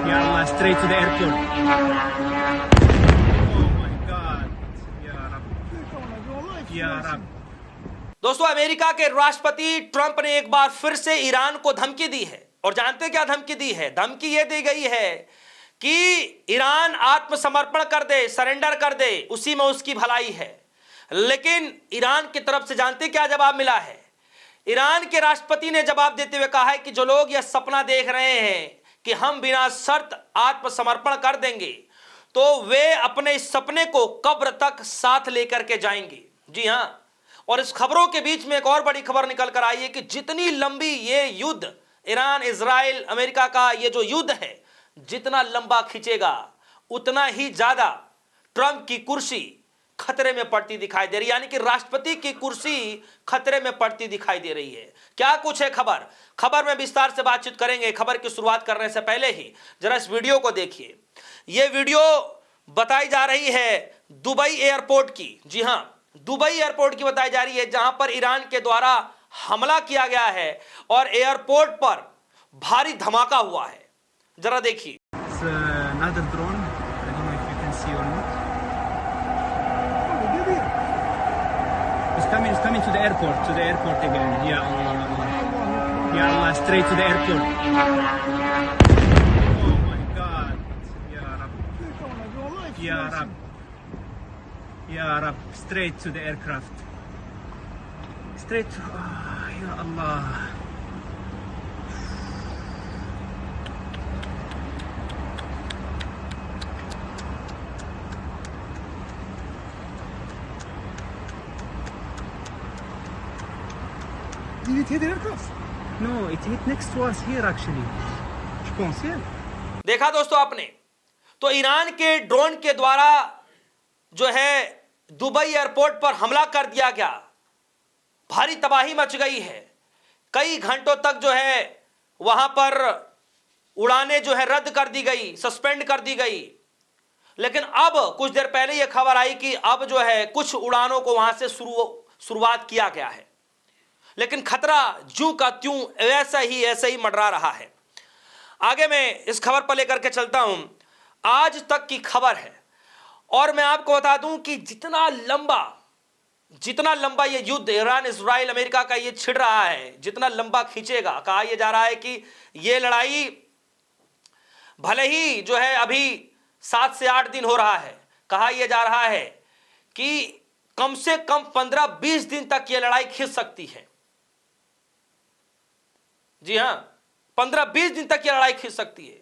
Yalla, straight to the airport. Oh my God. Ya Rab. Ya Rab. दोस्तों, America के राष्ट्रपति Trump ने एक बार फिर से ईरान को धमकी दी है। और जानते हैं क्या धमकी दी है? धमकी यह दी गई है कि ईरान आत्मसमर्पण कर दे, सरेंडर कर दे, उसी में उसकी भलाई है। लेकिन ईरान की तरफ से जानते क्या जवाब मिला है? ईरान के राष्ट्रपति ने जवाब देते हुए कहा है कि जो लोग यह सपना देख रहे हैं कि हम बिना शर्त आत्मसमर्पण कर देंगे, तो वे अपने इस सपने को कब्र तक साथ लेकर के जाएंगे। जी हां, और इस खबरों के बीच में एक और बड़ी खबर निकल कर आई है कि जितनी लंबी ये युद्ध, ईरान इजराइल अमेरिका का ये जो युद्ध है, जितना लंबा खींचेगा उतना ही ज्यादा ट्रंप की कुर्सी खतरे में पड़ती दिखाई दे रही है। यानी कि राष्ट्रपति की कुर्सी खतरे में पड़ती दिखाई दे रही है। क्या कुछ है खबर में विस्तार से बातचीत करेंगे। खबर की शुरुआत करने से पहले ही जरा इस वीडियो को देखिए। यह वीडियो बताई जा रही है दुबई एयरपोर्ट की। जी हां, दुबई एयरपोर्ट की बताई जा रही है, जहां पर ईरान के द्वारा हमला किया गया है और एयरपोर्ट पर भारी धमाका हुआ है। जरा देखिए। It's another drone. I don't know if you can see or not. It's coming to the airport again. Yeah. Yalla, straight to the airport. Oh my God. Ya Rab. Ya Rab. Ya Rab. Straight to the aircraft. Straight to... Oh, Ya Allah. Did it hit the aircraft? No, it hit next to us here actually. Je pense, yeah. देखा दोस्तों आपने, तो Iran के drone के द्वारा जो है Dubai airport पर हमला कर दिया गया। भारी तबाही मच गई है। कई घंटों तक जो है वहां पर उड़ानें जो है रद्द कर दी गई, सस्पेंड कर दी गई। लेकिन अब कुछ देर पहले यह खबर आई कि अब जो है कुछ उड़ानों को वहां से शुरुआत किया गया है। लेकिन खतरा ज्यों का त्यों ऐसा ही मंडरा रहा है। आगे मैं इस खबर पर लेकर के चलता हूं। आज तक की खबर है और मैं आपको बता दूं कि जितना लंबा ये युद्ध ईरान इजराइल अमेरिका का ये छिड़ रहा है, जितना लंबा खींचेगा, कहा यह जा रहा है कि ये लड़ाई भले ही जो है अभी 7 से 8 दिन हो रहा है, कहा यह जा रहा है कि कम से कम 15-20 दिन तक यह लड़ाई खींच सकती है। जी हां, 15-20 दिन तक यह लड़ाई खींच सकती है।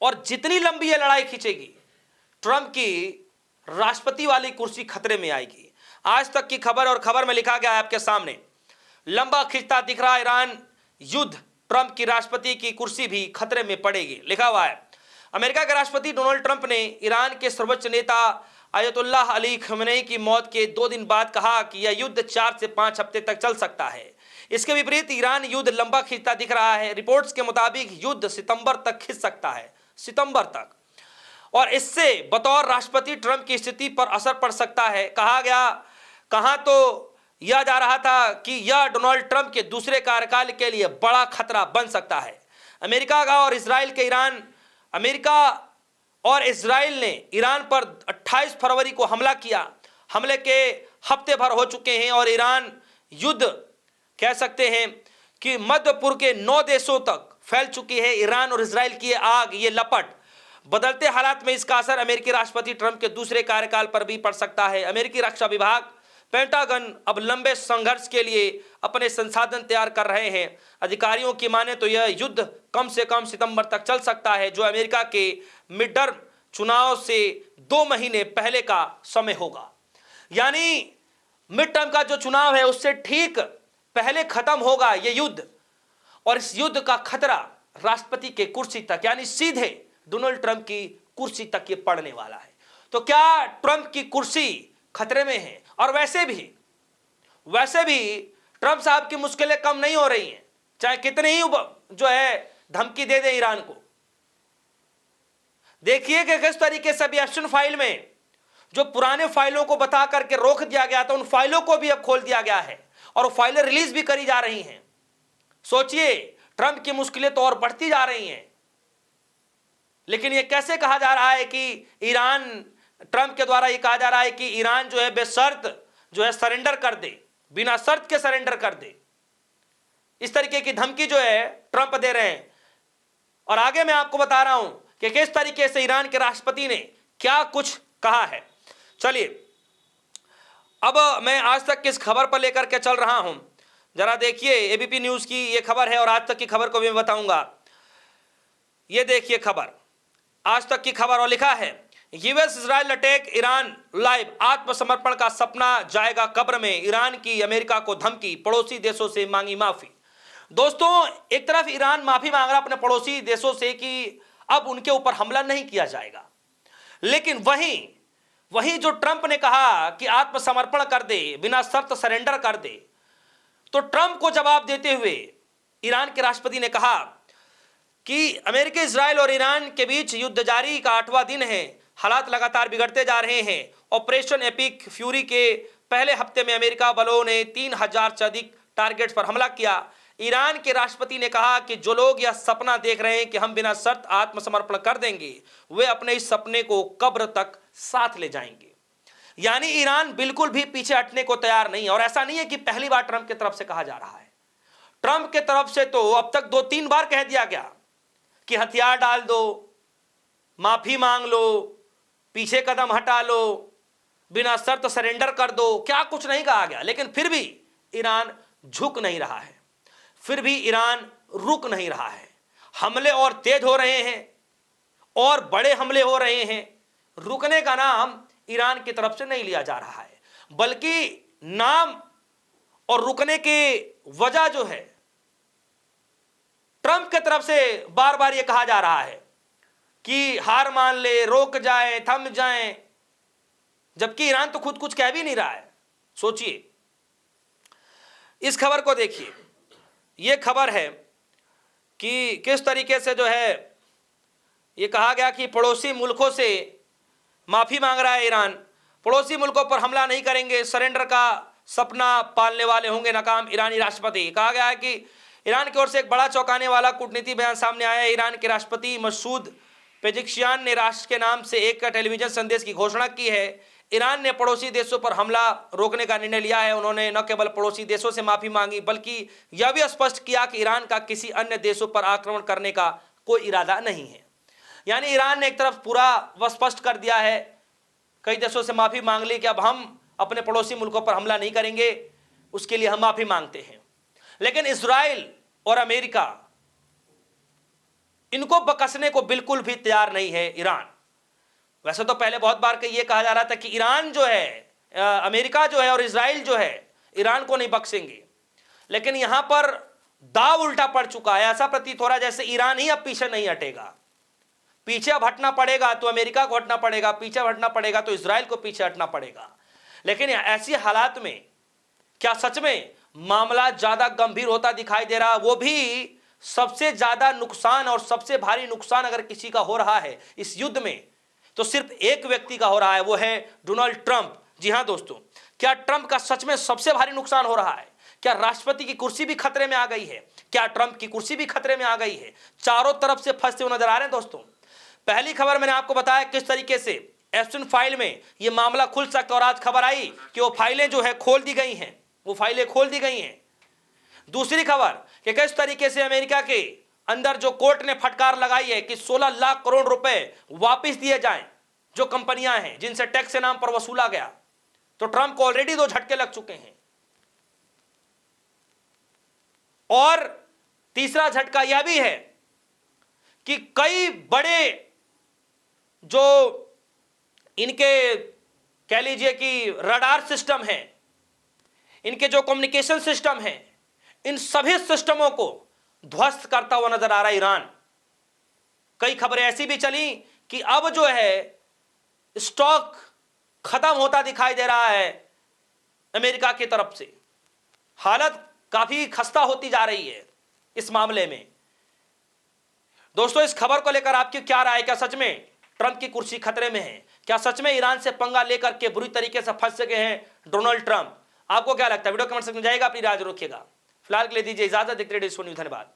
और जितनी लंबी यह लड़ाई खींचेगी, ट्रंप की राष्ट्रपति वाली कुर्सी खतरे में आएगी। आज तक की खबर, और खबर में लिखा गया है आपके सामने, लंबा खिंचता दिख रहा ईरान युद्ध, ट्रंप की राष्ट्रपति की कुर्सी भी खतरे में पड़ेगी। लिखा हुआ है, अमेरिका के राष्ट्रपति डोनाल्ड ट्रंप ने ईरान के सर्वोच्च नेता अयतुल्लाह अली खमेनी की मौत के 2 दिन बाद कहा कि यह युद्ध 4 से 5 हफ्ते तक चल सकता है। इसके विपरीत ईरान युद्ध लंबा खींचता दिख रहा है। रिपोर्ट्स के मुताबिक युद्ध सितंबर तक खिंच सकता है, सितंबर तक, और इससे बतौर राष्ट्रपति ट्रंप की स्थिति पर असर पड़ सकता है। कहा तो यह जा रहा था कि यह डोनाल्ड ट्रंप के दूसरे कार्यकाल के लिए बड़ा खतरा बन सकता है। अमेरिका और इजराइल ने ईरान पर 28 फरवरी को हमला किया। हमले के हफ्ते भर हो चुके हैं और ईरान युद्ध कह सकते हैं कि मध्य पूर्व के 9 देशों तक फैल चुकी है। ईरान और इजराइल की आग, ये लपट, बदलते हालात में इसका असर अमेरिकी राष्ट्रपति ट्रंप के दूसरे कार्यकाल पर भी पड़ सकता है। अमेरिकी रक्षा विभाग, पेंटागन अब लंबे संघर्ष के लिए अपने संसाधन तैयार कर रहे हैं। अधिकारियों की माने तो यह युद्ध कम से कम सितंबर तक चल सकता है, जो अमेरिका के मिड टर्म चुनाव से 2 महीने पहले का समय होगा। यानी मिड टर्म का जो चुनाव है उससे ठीक पहले खत्म होगा यह युद्ध, और इस युद्ध का खतरा राष्ट्रपति के कुर्सी तक, यानी सीधे डोनाल्ड ट्रंप की कुर्सी तक ये पड़ने वाला है। तो क्या ट्रंप की कुर्सी खतरे में है? और वैसे भी ट्रंप साहब की मुश्किलें कम नहीं हो रही हैं, चाहे कितने ही जो है धमकी दे दे ईरान को। देखिए कि किस तरीके से अभी एप्स्टाइन फाइल में जो पुराने फाइलों को बता करके रोक दिया गया था, उन फाइलों को भी अब खोल दिया गया है और वो फाइलें रिलीज भी करी जा रही हैं। सोचिए, ट्रंप की मुश्किलें तो और बढ़ती जा रही हैं। लेकिन ये कैसे कहा जा रहा है कि ईरान, ट्रंप के द्वारा ये कहा जा रहा है कि ईरान जो है बेशर्त जो है सरेंडर कर दे, बिना शर्त के सरेंडर कर दे। इस तरीके की धमकी जो है ट्रंप दे रहे हैं। और आगे मैं आपको बता रहा हूं कि किस तरीके से ईरान के राष्ट्रपति ने क्या कुछ कहा है। चलिए अब मैं आज तक किस खबर पर लेकर के चल रहा हूं, जरा देखिए। एबीपी न्यूज की यह खबर है और आज तक की खबर को भी मैं बताऊंगा। यह देखिए खबर, आज तक की खबर, और लिखा है US Israel attack, Iran live, आत्मसमर्पण का सपना जाएगा कब्र में, ईरान की अमेरिका को धमकी, पड़ोसी देशों से मांगी माफी। दोस्तों एक तरफ ईरान माफी मांग रहा अपने पड़ोसी देशों से कि अब उनके ऊपर हमला नहीं किया जाएगा, लेकिन वहीं जो ट्रंप ने कहा कि आत्मसमर्पण कर दे, बिना शर्त सरेंडर कर दे, तो ट्रंप को जवाब देते हुए ईरान के राष्ट्रपति ने कहा कि अमेरिका, इजराइल और ईरान के बीच युद्ध जारी का 8वां दिन है, हालात लगातार बिगड़ते जा रहे हैं। ऑपरेशन एपिक फ्यूरी के पहले हफ्ते में अमेरिका बलों ने 3000 से अधिक टारगेट्स पर हमला किया। ईरान के राष्ट्रपति ने कहा कि जो लोग यह सपना देख रहे हैं कि हम बिना शर्त आत्मसमर्पण कर देंगे, वे अपने इस सपने को कब्र तक साथ ले जाएंगे। यानी ईरान बिल्कुल भी पीछे हटने को तैयार नहीं है। और ऐसा नहीं है कि पहली बार ट्रंप की तरफ से कहा जा रहा है। ट्रंप के तरफ से तो अब तक 2-3 बार कह दिया गया कि हथियार डाल दो, माफी मांग लो, पीछे कदम हटा लो, बिना शर्त सरेंडर कर दो, क्या कुछ नहीं कहा गया। लेकिन फिर भी ईरान झुक नहीं रहा है, फिर भी ईरान रुक नहीं रहा है। हमले और तेज हो रहे हैं और बड़े हमले हो रहे हैं। रुकने का नाम ईरान की तरफ से नहीं लिया जा रहा है, बल्कि नाम और रुकने की वजह जो है ट्रंप की तरफ से बार बार यह कहा जा रहा है कि हार मान ले, रोक जाए, थम जाए, जबकि ईरान तो खुद कुछ कह भी नहीं रहा है। सोचिए, इस खबर को देखिए। यह खबर है कि किस तरीके से जो है यह कहा गया कि पड़ोसी मुल्कों से माफी मांग रहा है ईरान, पड़ोसी मुल्कों पर हमला नहीं करेंगे, सरेंडर का सपना पालने वाले होंगे नाकाम ईरानी राष्ट्रपति। कहा गया है कि ईरान की ओर से एक बड़ा चौंकाने वाला कूटनीतिक बयान सामने आया है। ईरान के राष्ट्रपति मसूद पेजिशियान ने राष्ट्र के नाम से एक टेलीविजन संदेश की घोषणा की है। ईरान ने पड़ोसी देशों पर हमला रोकने का निर्णय लिया है। उन्होंने न केवल पड़ोसी देशों से माफी मांगी, बल्कि यह भी स्पष्ट किया कि ईरान का किसी अन्य देशों पर आक्रमण करने का कोई इरादा नहीं है। यानी ईरान ने एक तरफ पूरा वह स्पष्ट कर दिया है, कई देशों से माफी मांग ली कि अब हम अपने पड़ोसी मुल्कों पर हमला नहीं करेंगे, उसके लिए हम माफी मांगते हैं। लेकिन इजराइल और अमेरिका, इनको बकसने को बिल्कुल भी तैयार नहीं है ईरान। वैसे तो पहले बहुत बार यह कहा जा रहा था कि ईरान जो है, अमेरिका जो है और इजराइल जो है ईरान को नहीं बख्शेंगे, लेकिन यहां पर दाव उल्टा पड़ चुका है। ऐसा प्रतीत हो रहा है जैसे ईरान ही अब पीछे नहीं हटेगा। पीछे अब हटना पड़ेगा तो अमेरिका को हटना पड़ेगा, पीछे हटना पड़ेगा तो इजराइल को पीछे हटना पड़ेगा। लेकिन ऐसी हालात में क्या सच में मामला ज्यादा गंभीर होता दिखाई दे रहा? वो भी सबसे ज्यादा नुकसान और सबसे भारी नुकसान अगर किसी का हो रहा है इस युद्ध में, तो सिर्फ एक व्यक्ति का हो रहा है, वो है डोनाल्ड ट्रंप। जी हां दोस्तों, क्या ट्रंप का सच में सबसे भारी नुकसान हो रहा है? क्या राष्ट्रपति की कुर्सी भी खतरे में आ गई है? क्या ट्रंप की कुर्सी भी खतरे में आ गई है? चारों तरफ से फंसते हुए नजर आ रहे हैं दोस्तों। पहली खबर मैंने आपको बताया किस तरीके से एप्स्टाइन फाइल में यह मामला खुल सकता, और आज खबर आई कि वो फाइलें जो है खोल दी गई हैं, वो फाइलें खोल दी गई हैं। दूसरी खबर कि किस तरीके से अमेरिका के अंदर जो कोर्ट ने फटकार लगाई है कि 16 लाख करोड़ रुपए वापस दिए जाएं जो कंपनियां हैं जिनसे टैक्स के नाम पर वसूला गया। तो ट्रंप को ऑलरेडी 2 झटके लग चुके हैं। और तीसरा झटका यह भी है कि कई बड़े जो इनके कह लीजिए कि रडार सिस्टम है, इनके जो कम्युनिकेशन सिस्टम है, इन सभी सिस्टमों को ध्वस्त करता हुआ नजर आ रहा है ईरान। कई खबरें ऐसी भी चली कि अब जो है स्टॉक खत्म होता दिखाई दे रहा है अमेरिका की तरफ से। हालत काफी खस्ता होती जा रही है इस मामले में। दोस्तों, इस खबर को लेकर आपकी क्या राय है? क्या सच में ट्रंप की कुर्सी खतरे में है? क्या सच में ईरान से पंगा लेकर के बुरी तरीके से फंस गए हैं डोनाल्ड ट्रंप? आपको क्या लगता है? वीडियो कमेंट सेक्शन में जाइएगा, अपनी राय जरूर रखिएगा। फिलहाल के लिए दीजिए इजाजत। देखते रहिए न्यूज़। धन्यवाद।